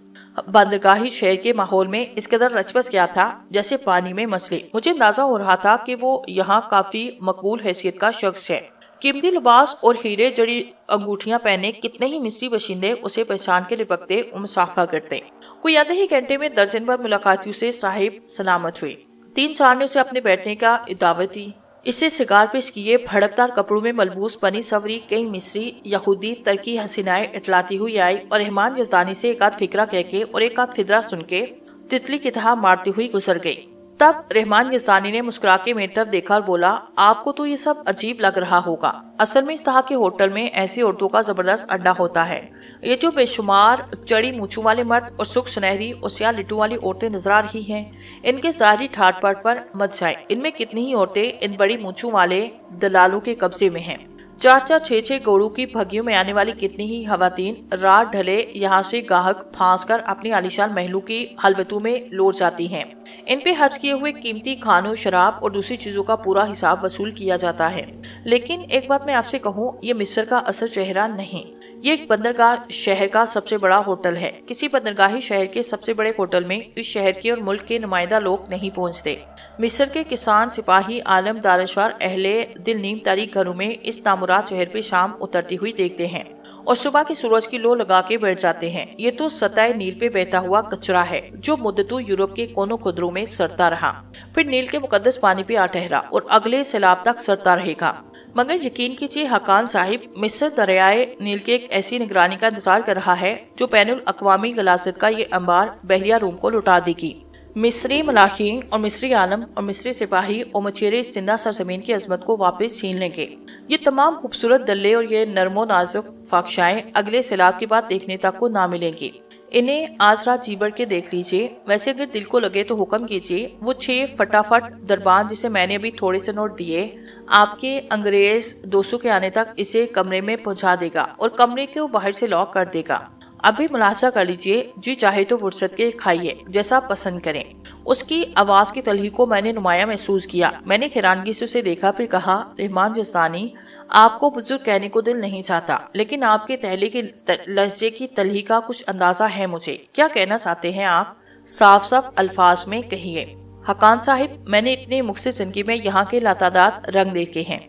बंदरगाही शहर के माहौल में इस कदर रचबस गया था जैसे पानी में मछली। मुझे अंदाजा हो रहा था कि वो यहाँ काफी मकबूल हैसियत का शख्स है। कीमती लिबास और हीरे जड़ी अंगूठियां पहने कितने ही मिस्री बशिंदे उसे पहचान के लिपकते और मुसाफा करते। कोई आधे ही घंटे में दर्जन भर मुलाकातियों से साहिब सलामत हुई। 3-4 ने उसे अपने बैठने का दावत दी। इससे सिगार पेश किए। भड़कदार कपड़ों में मलबूस बनी सवरी कई मिस्री यहूदी तरकी हसीनाएं इटलाती हुई आई और रहमान यज़दानी से एक आध फिक्रा कह के और एक आध फिदरा सुन के तितली की तरह मारती हुई गुजर गई। तब रहमान यज़दानी ने मुस्कुरा के मेरी तरफ देखा और बोला, आपको तो ये सब अजीब लग रहा होगा। असल में इस तरह के होटल में ऐसी औरतों का जबरदस्त अड्डा होता है। ये जो बेशुमार चढ़ी मूछों वाले मर्द और सुख सुनहरी और स्याह लिट्टू वाली औरतें नजर आ रही हैं, इनके जाहिरी ठाट पाट पर मत जाए। इनमें कितनी ही औरतें इन बड़ी मूछों वाले दलालों के कब्जे में हैं। चार छह छह घोड़ों की भगियों में आने वाली कितनी ही खवातीन रात ढले यहाँ से गाहक फांस कर अपनी आलीशान महलों की हलवतों में लौट जाती हैं। इन पे खर्च किए हुए कीमती खानों, शराब और दूसरी चीजों का पूरा हिसाब वसूल किया जाता है। लेकिन एक बात मैं आपसे कहूँ, ये मिस्र का असल चेहरा नहीं, ये एक बंदरगाह शहर का सबसे बड़ा होटल है। किसी बंदरगाही शहर के सबसे बड़े होटल में इस शहर के और मुल्क के नुमाइंदा लोग नहीं पहुंचते। मिस्र के किसान, सिपाही, आलम, दानश्वर, अहले दिल नीम तारीख घरों में इस तामुरात शहर पे शाम उतरती हुई देखते हैं और सुबह के सूरज की लो लगा के बैठ जाते हैं। ये तो सतह नील पे बहता हुआ कचरा है जो मुद्दतों यूरोप के कोनों कुदरों में सड़ता रहा, फिर नील के मुकद्दस पानी पे आ ठहरा और अगले सैलाब तक सड़ता रहेगा। मगर यकीन कीजिए हकान साहिब, मिस्र दरियाए नील के एक ऐसी निगरानी का इंतजार कर रहा है जो बैनुल अक़वामी गलासत का ये अंबार बहरिया रूम को लुटा देगी। मिस्री मलाखीन और मिस्री आलम और मिस्री सिपाही और मचेरे इस जिंदा सरजमीन की अजमत को वापस छीन लेंगे। ये तमाम खूबसूरत दल्ले और ये नरमो नाजुक फाकशाएं अगले सैलाब के बाद देखने तक को ना मिलेंगी। इन्हें आज रात जी भर के देख लीजिए। वैसे अगर दिल को लगे तो हुक्म कीजिए, वो 6 फटाफट दरबान जिसे मैंने अभी थोड़े से नोट दिए, आपके अंग्रेज दोस्तों के आने तक इसे कमरे में पहुंचा देगा और कमरे को बाहर से लॉक कर देगा। अभी मुलाजा कर लीजिए, जी चाहे तो फुर्सत के खाइए, जैसा पसंद करें। उसकी आवाज की तलही को मैंने नुमाया महसूस किया। मैंने हैरानगी से उसे देखा, फिर कहा, रहमान जस्तानी, आपको बुजुर्ग कहने को दिल नहीं चाहता, लेकिन आपके तहले के लहजे की तलही का कुछ अंदाजा है मुझे। क्या कहना चाहते हैं आप? साफ साफ अल्फाज में कहिए। हकान साहिब, मैंने इतने मुख्तसर जिंदगी में यहाँ के लातादाद रंग देखे हैं।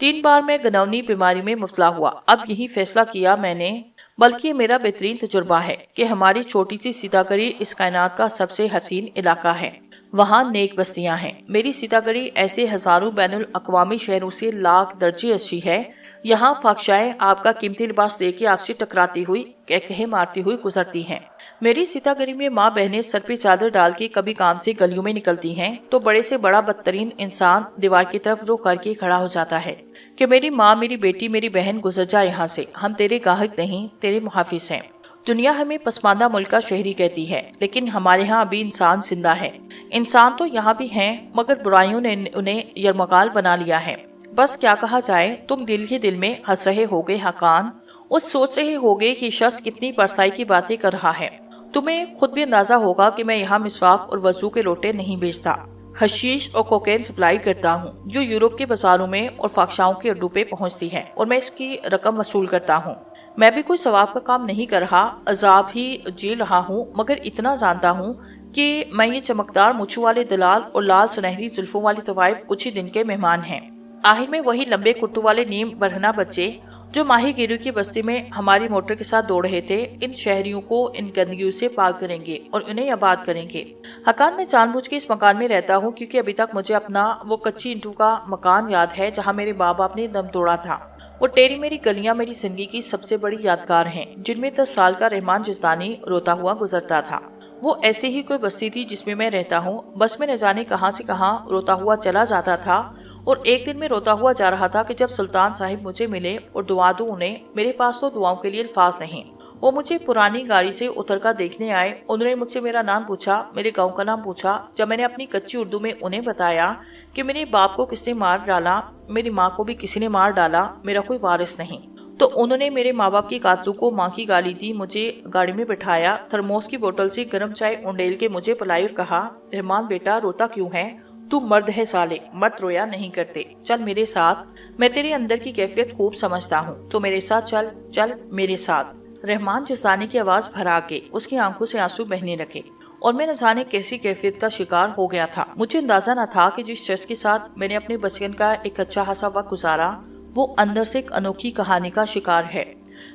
3 बार मैं गनौनी बीमारी में मुब्तला हुआ। अब यही फैसला किया मैंने, बल्कि मेरा बेहतरीन तजुर्बा है कि हमारी छोटी सी सीतागढ़ी इस कायनात का सबसे हसीन इलाका है। वहाँ नेक बस्तियां हैं। मेरी सीतागढ़ी ऐसे हजारों बैनुल अक़वामी शहरों से लाख दर्जे अच्छी है। यहाँ फाकशाएं आपका कीमती लिबास देके आपसे टकराती हुई, कहे मारती हुई गुजरती हैं। मेरी सीतागढ़ी में माँ बहनें सर पे चादर डाल के कभी काम से गलियों में निकलती हैं तो बड़े से बड़ा बदतरीन इंसान दीवार की तरफ रो करके खड़ा हो जाता है कि मेरी माँ, मेरी बेटी, मेरी बहन गुजर जा यहाँ से, हम तेरे गाहक नहीं, तेरे मुहाफिज हैं। दुनिया हमें पसमानदा मुल्क का शहरी कहती है, लेकिन हमारे यहाँ अभी इंसान जिंदा है। इंसान तो यहाँ भी हैं, मगर बुराइयों ने उन्हें यरमगाल बना लिया है। बस क्या कहा जाए, तुम दिल ही दिल में हंस रहे होगे हकान, उस सोच रहे होगे कि शख्स कितनी परसाई की बातें कर रहा है। तुम्हें खुद भी अंदाजा होगा कि मैं यहाँ मिसवाक और वजू के लोटे नहीं बेचता, हशीश और कोकेन सप्लाई करता हूँ जो यूरोप के बाजारों में और फाकशाओं के अड्डों पे पहुँचती है, और मैं इसकी रकम वसूल करता हूँ। मैं भी कोई सवाब का काम नहीं कर रहा, अजाब ही झेल रहा हूँ, मगर इतना जानता हूँ कि मैं ये चमकदार मुछू वाले दलाल और लाल सुनहरी जुल्फों वाली तवाइफ कुछ ही दिन के मेहमान हैं। आखिर में वही लंबे कुर्तों वाले नीम बरहना बच्चे जो माही गिरी की बस्ती में हमारी मोटर के साथ दौड़ रहे थे, इन शहरियों को इन गंदगियों से पाक करेंगे और उन्हें आबाद करेंगे। हकान, मैं जानबूझ के इस मकान में रहता हूँ क्योंकि अभी तक मुझे अपना वो कच्ची ईंटों का मकान याद है जहाँ मेरे बाप बाप ने दम तोड़ा था। वो टेरी मेरी गलियां मेरी जिंदगी की सबसे बड़ी यादगार हैं, जिनमें 10 साल का रहमान जस्तानी रोता हुआ गुजरता था। वो ऐसे ही कोई बस्ती थी जिसमें मैं रहता हूँ। बस में न जाने कहां से कहां रोता हुआ चला जाता था, और एक दिन मैं रोता हुआ जा रहा था कि जब सुल्तान साहिब मुझे मिले और दुआ दूं उन्हें। मेरे पास तो दुआओं के लिए अल्फाज नहीं। वो मुझे पुरानी गाड़ी से उतरकर देखने आए। उन्होंने मुझसे मेरा नाम पूछा, मेरे गांव का नाम पूछा। जब मैंने अपनी कच्ची उर्दू में उन्हें बताया कि मेरे बाप को किसने मार डाला, मेरी माँ को भी किसी ने मार डाला, मेरा कोई वारिस नहीं, तो उन्होंने मेरे माँ बाप के कातलों को माँ की गाली दी, मुझे गाड़ी में बिठाया, थर्मोस की बोतल से गर्म चाय उंडेल के मुझे पिलाई और कहा, रहमान बेटा रोता क्यों है, तू मर्द है साले, मर्द रोया नहीं करते, चल मेरे साथ, मैं तेरे अंदर की कैफियत खूब समझता हूँ, तो मेरे साथ चल, चल मेरे साथ। रहमान जस्तानी की आवाज भरा के उसकी आंखों से आंसू बहने लगे और मैं न जाने कैसी कैफियत का शिकार हो गया था। मुझे अंदाजा न था कि जिस शख्स के साथ मैंने अपने बचपन का एक अच्छा खासा वक्त गुजारा, वो अंदर से एक अनोखी कहानी का शिकार है।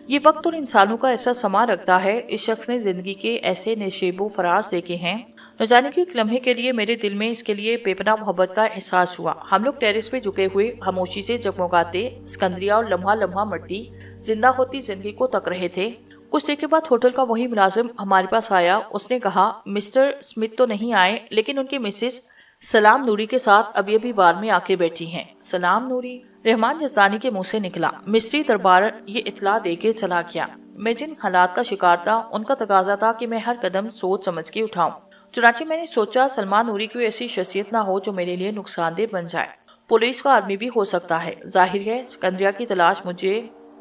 ये वक्त और इंसानों का ऐसा समा रखता है। इस शख्स ने जिंदगी के ऐसे नशेबो फराज देखे हैं, न जाने कि एक लम्हे के लिए मेरे दिल में इसके लिए बेपनाह मोहब्बत का एहसास हुआ। हम लोग टेरेस पे झुके हुए खामोशी से जगमगाते सिकंदरिया और लम्हा लम्हा मरती जिंदा होती जिंदगी को तक रहे थे। कुछ देर के बाद होटल का वही मुलाजिम हमारे पास आया। उसने कहा, मिस्टर स्मिथ तो नहीं आए, लेकिन उनकी मिसेस सलाम नूरी के साथ अभी अभी बार में आके बैठी हैं। सलाम नूरी? रहमान जस्तानी के मुंह से निकला। मिस्री दरबार ये इतला देके चला गया। मैं जिन हालात का शिकार था उनका तकाजा था कि मैं हर कदम सोच समझ के उठाऊं। चुनांचे मैंने सोचा, सलमान नूरी कोई ऐसी शख्सियत ना हो जो मेरे लिए नुकसानदेह बन जाए। पुलिस का आदमी भी हो सकता है। जाहिर है सिकंदरिया की तलाश मुझे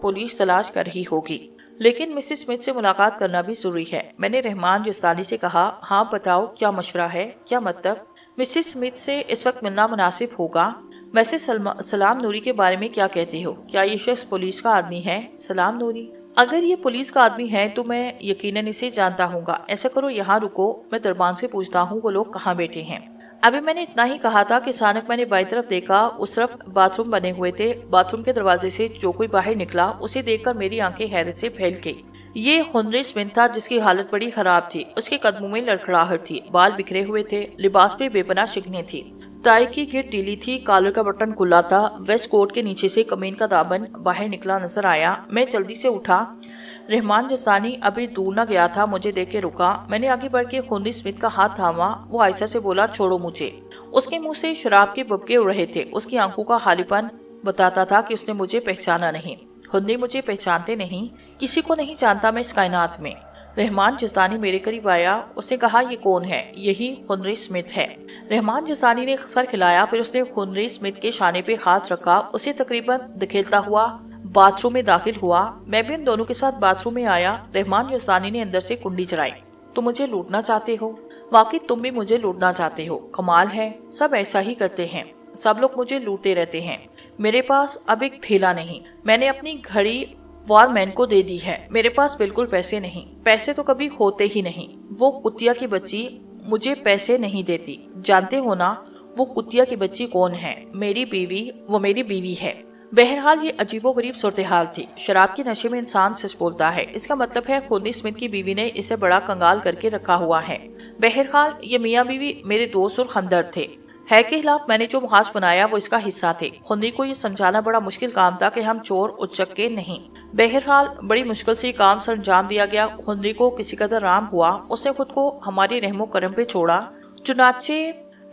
पुलिस तलाश कर रही होगी, लेकिन मिसेस स्मिथ से मुलाकात करना भी जरूरी है। मैंने रहमान जस्तानी से कहा, हाँ बताओ क्या मशवरा है, क्या मतलब? मिसेस स्मिथ से इस वक्त मिलना मुनासिब होगा। वैसे सलाम नूरी के बारे में क्या कहते हो? क्या ये शख्स पुलिस का आदमी है? सलाम नूरी? अगर ये पुलिस का आदमी है तो मैं यकीनन इसे जानता हूँगा। ऐसा करो, यहाँ रुको, मैं दरबान से पूछता हूँ वो लोग कहाँ बैठे हैं। अभी मैंने इतना ही कहा था कि अचानक मैंने बाई तरफ देखा, उस तरफ बाथरूम बने हुए थे। बाथरूम के दरवाजे से जो कोई बाहर निकला उसे देखकर मेरी आंखें हैरत से फैल गई। ये हेनरी स्मिथ था, जिसकी हालत बड़ी खराब थी। उसके कदमों में लड़खड़ाहट थी, बाल बिखरे हुए थे, लिबास पे बेपनाह शिकने थी, टाई की घेर ढीली थी, कॉलर का बटन खुला था, वेस्ट कोट के नीचे से कमीन का दामन बाहर निकला नजर आया। मैं जल्दी से उठा। रहमान जस्तानी अभी दूर न गया था, मुझे देख के रुका। मैंने आगे बढ़ के हेनरी स्मिथ का हाथ थामा। वो आयशा से बोला, छोड़ो मुझे। उसके मुंह से शराब के बुबके उड़ रहे थे। उसकी आंखों का खालीपन बताता था कि उसने मुझे पहचाना नहीं। हेनरी मुझे पहचानते नहीं, किसी को नहीं जानता मैं इस कायनात में। रहमान जस्तानी मेरे करीब आया। उसने कहा, ये कौन है? यही हेनरी स्मिथ है। रहमान जस्तानी ने सर खिलाया, फिर उसने हेनरी स्मिथ के शाने पे हाथ रखा। उसे तकरीबन धकेलता हुआ बाथरूम में दाखिल हुआ। मैं भी उन दोनों के साथ बाथरूम में आया। रहमान जस्तानी ने अंदर से कुंडी चढ़ाई। तुम मुझे लूटना चाहते हो? वाकई तुम भी मुझे लूटना चाहते हो। कमाल है, सब ऐसा ही करते हैं, सब लोग मुझे लूटते रहते हैं। मेरे पास अब एक थैला नहीं, मैंने अपनी घड़ी वॉरमैन को दे दी है। मेरे पास बिल्कुल पैसे नहीं, पैसे तो कभी होते ही नहीं। वो कुतिया की बच्ची मुझे पैसे नहीं देती। जानते हो ना वो कुतिया की बच्ची कौन है? मेरी बीवी। वो मेरी बीवी है। बहरहाल ये अजीबोगरीब सूरत-ए-हाल थी। शराब के नशे में इंसान सच बोलता है। इसका मतलब है हेनरी स्मिथ की बीवी ने इसे बड़ा कंगाल करके रखा हुआ है। बहरहाल ये मियाँ बीवी मेरे दोस्त और हमदर्द थे। है के खिलाफ मैंने जो मुहाज बनाया वो इसका हिस्सा थे। हेनरी को ये समझाना बड़ा मुश्किल काम था कि हम चोर उच्चक्के नहीं। बहरहाल बड़ी मुश्किल से काम सर अंजाम दिया गया। हेनरी को किसी कदर आराम हुआ। उसने खुद को हमारे रहमो करम पे छोड़ा। चुनाचे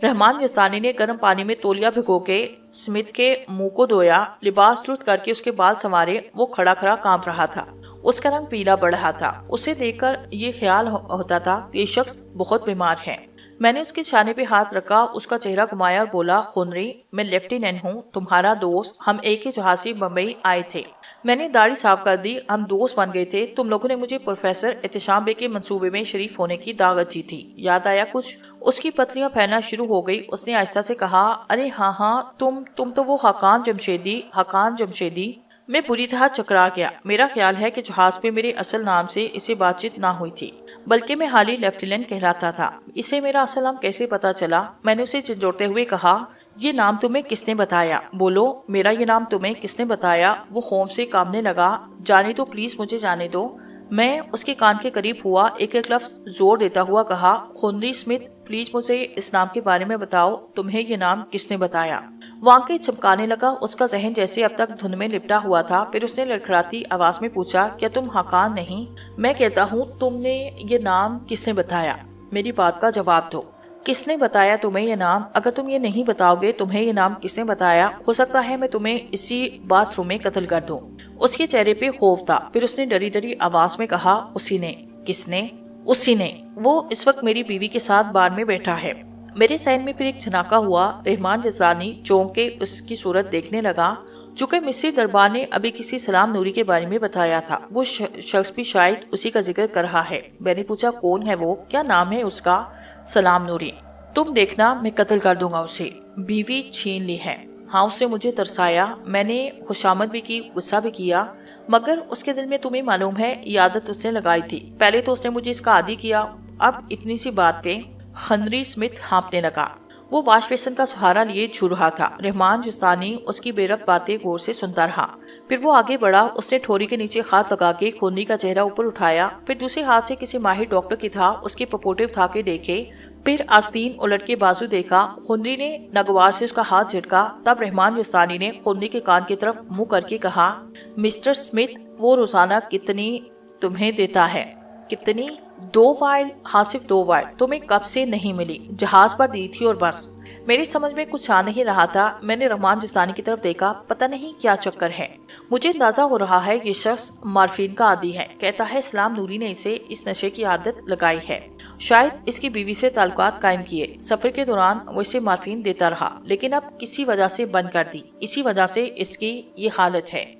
रहमान जस्तानी ने गर्म पानी में तौलिया भिगो के स्मिथ के मुंह को धोया, लिबास दुरुस्त करके उसके बाल संवारे। वो खड़ा खड़ा कांप रहा था, उसका रंग पीला बढ़ रहा था। उसे देखकर ये ख्याल होता था कि ये शख्स बहुत बीमार है। मैंने उसके शाने पे हाथ रखा, उसका चेहरा घुमाया और बोला, हेनरी मैं लेफ्टिनेंट हूँ, तुम्हारा दोस्त। हम एक ही जहाज से बम्बई आए थे। मैंने दाढ़ी साफ कर दी, हम दोस्त बन गए थे। तुम लोगों ने मुझे प्रोफेसर एहतशाम बे के मंसूबे में शरीफ होने की दावत दी थी, याद आया कुछ? उसकी पतलियां फैलना शुरू हो गई। उसने आहिस्ता से कहा, अरे हाँ हाँ, तुम तो वो हकान जमशेदी। मैं बुरी तरह चकरा गया। मेरा ख्याल है कि जहाज पे मेरे असल नाम से इसे बातचीत ना हुई थी, बल्कि मैं हाली लेफ्टिनेंट कहलाता था। इसे मेरा असल नाम कैसे पता चला? मैंने उसे झंझोड़ते हुए कहा, ये नाम तुम्हें किसने बताया? बोलो, मेरा ये नाम तुम्हें किसने बताया? वो खौफ से कांपने लगा। जाने दो प्लीज, मुझे जाने दो। मैं उसके कान के करीब हुआ, एक एक लफ्ज जोर देता हुआ कहा, हेनरी स्मिथ प्लीज मुझे इस नाम के बारे में बताओ, तुम्हें ये नाम किसने बताया? वो आंखें चमकाने लगा। उसका जहन जैसे अब तक धुंध में लिपटा हुआ था। फिर उसने लड़खड़ाती आवाज में पूछा, क्या तुम हकान नहीं? मैं कहता हूँ, तुमने ये नाम किसने बताया? मेरी बात का जवाब दो। किसने बताया तुम्हें ये नाम? अगर तुम ये नहीं बताओगे तुम्हें ये नाम किसने बताया, हो सकता है मैं तुम्हें इसी बाथरूम में कत्ल कर दूं। उसके चेहरे पे खौफ था। फिर उसने डरी डरी आवाज में कहा, उसी ने। किसने? उसी ने। वो इस वक्त मेरी बीवी के साथ बार में बैठा है। मेरे सहन में फिर एक झनाका हुआ। रहमान जस्तानी चौंक के उसकी सूरत देखने लगा। चूंकि मिस्री दरबार ने अभी किसी सलाम नूरी के बारे में बताया था, वो शख्स भी शायद उसी का जिक्र कर रहा है। मैंने पूछा, कौन है वो? क्या नाम है उसका? सलाम नूरी। तुम देखना, मैं कत्ल कर दूंगा उसे। बीवी छीन ली है। हाँ, उसने मुझे तरसाया। मैंने खुशामद भी की, गुस्सा भी किया, मगर उसके दिल में तुम्हें मालूम है ये आदत उसने लगाई थी। पहले तो उसने मुझे इसका आदी किया, अब इतनी सी बात पे हेनरी स्मिथ हाँफने लगा। वो वाश बेसन का सहारा लिए छू रहा था। रहमान जस्तानी उसकी बेरब बातें गौर से सुनता रहा। फिर वो आगे बढ़ा। उसने ठोरी के नीचे हाथ लगा के हेनरी का चेहरा ऊपर उठाया, फिर दूसरे हाथ से किसी माहिर डॉक्टर की था उसके पपोटे उठा के देखे, फिर आस्तीन उलट के बाजू देखा। हेनरी ने नागवार से उसका हाथ झटका। तब रहमान जस्तानी ने हेनरी के कान की तरफ मुंह करके कहा, मिस्टर स्मिथ, वो रोजाना कितनी तुम्हें देता है? कितनी? 2 वाइल। हाँ, सिर्फ 2 वाइल। तुम्हें कब से नहीं मिली? जहाज पर दी थी और बस। मेरी समझ में कुछ आ नहीं रहा था। मैंने रहमान जस्तानी की तरफ देखा। पता नहीं क्या चक्कर है। मुझे अंदाजा हो रहा है ये शख्स मार्फिन का आदी है। कहता है सलाम नूरी ने इसे इस नशे की आदत लगाई है। شاید اس کی بیوی سے تعلقات قائم کیے، سفر کے دوران وہ اسے مارفین دیتا رہا لیکن اب کسی وجہ سے بند کر دی، اسی وجہ سے اس کی یہ حالت ہے۔